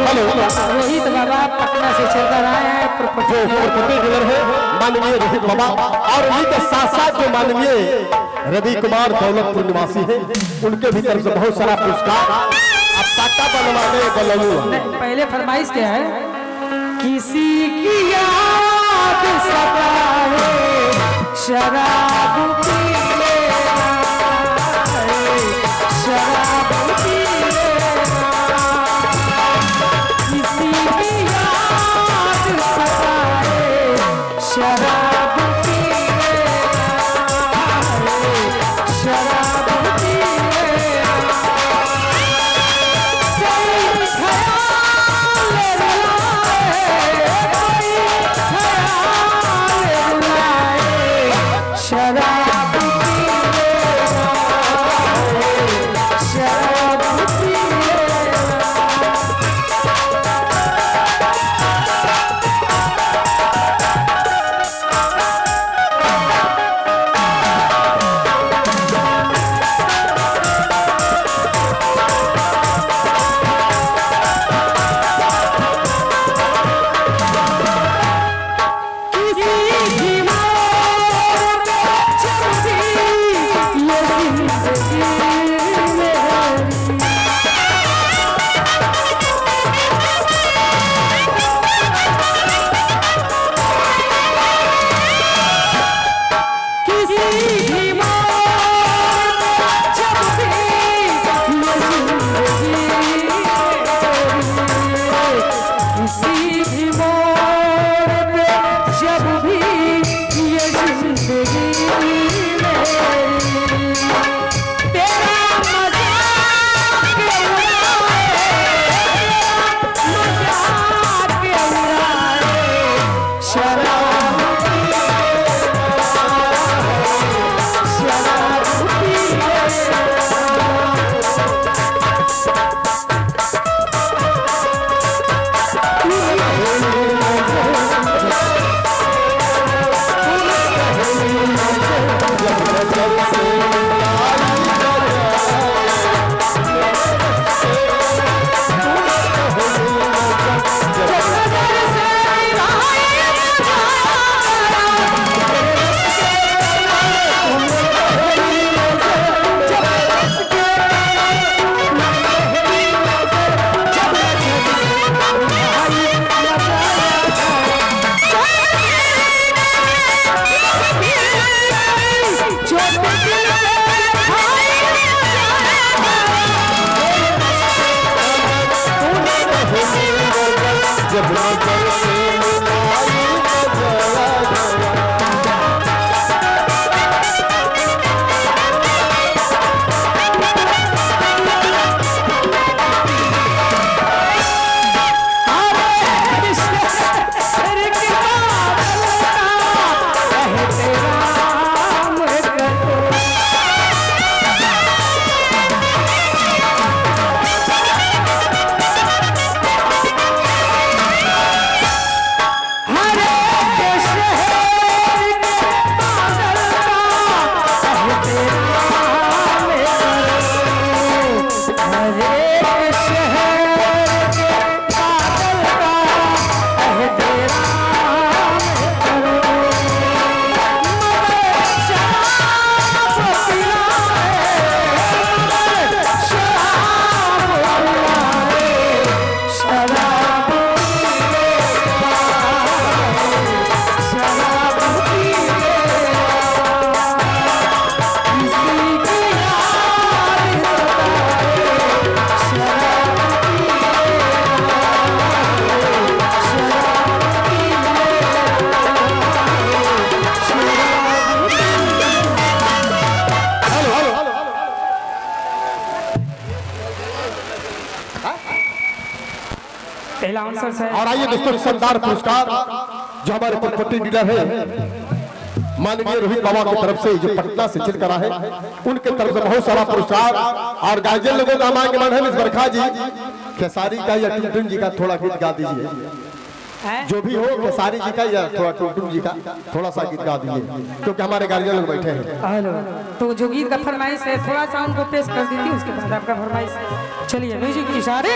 रोहित बाबा पटना से चलकर आए हैं प्रॉपर्टी डीलर है माननीय रोहित बाबा, और उन्हीं के साथ साथ जो माननीय रवि कुमार दौलतपुर निवासी है, उनके भी तरफ से बहुत सारा पुरस्कार। अब पाटा बनवाने बलौलू पहले फरमाइश क्या है? किसी की याद सताए शराब पी लेना, शराब पी लेना, किसी की याद सताए शराब पी लेना, शराब पी लेना, कोई ख्याल रुलाए, शराब पी लेना, शराब पी लेना। और आइए दोस्तों, शानदार पुरस्कार जो हमारे प्रॉपर्टी डीलर है माननीय रोहित बाबा की तरफ से जो पटना से चल कर आए, उनके तरफ से बहुत सारा पुरस्कार। और गार्जियन लोगों का मांग मन है मिस बरखा जी खेसारी का या टुनटुन जी का थोड़ा गीत गा दीजिए, जो भी हो खेसारी जी का या थोड़ा टुनटुन जी का थोड़ा सा गीत गा दीजिए, क्योंकि हमारे गार्जियन लोग बैठे हैं। तो जो गीत का फरमाइश है थोड़ा सा उनको पेश कर दीजिए, उसके बाद आपका फरमाइश। चलिए म्यूजिक की इशारे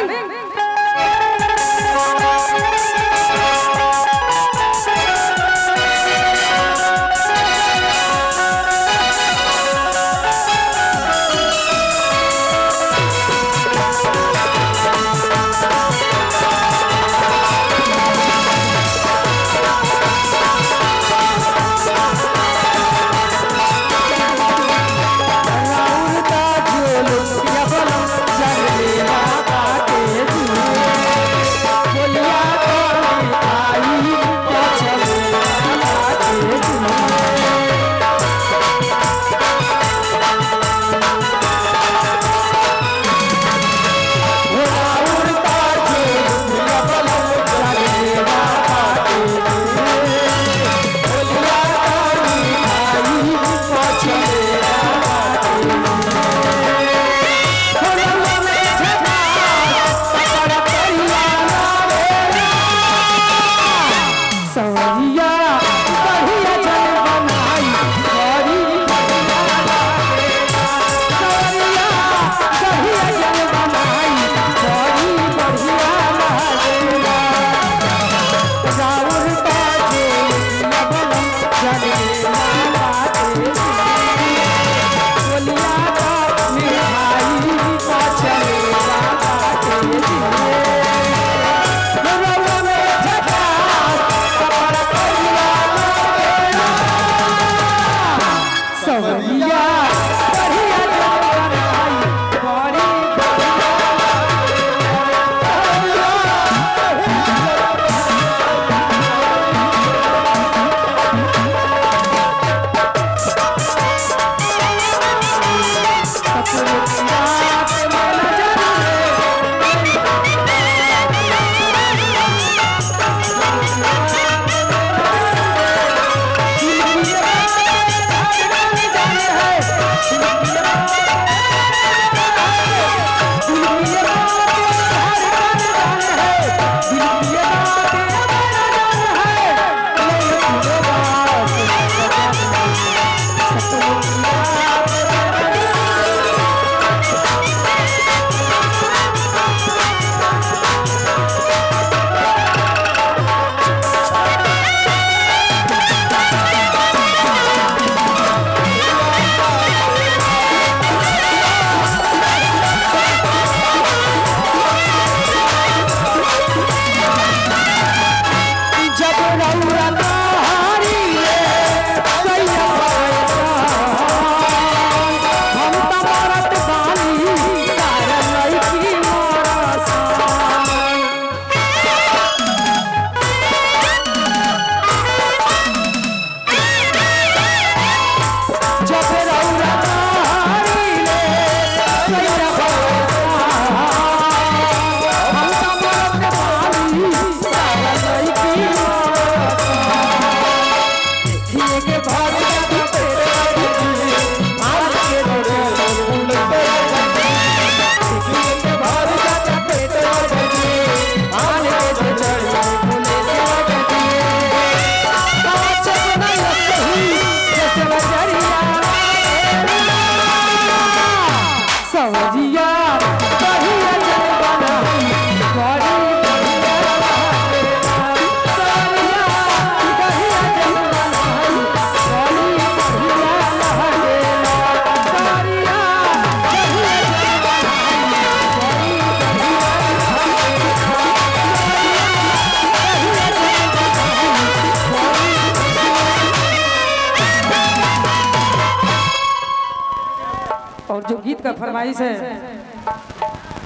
और जो गीत का फरमाइश है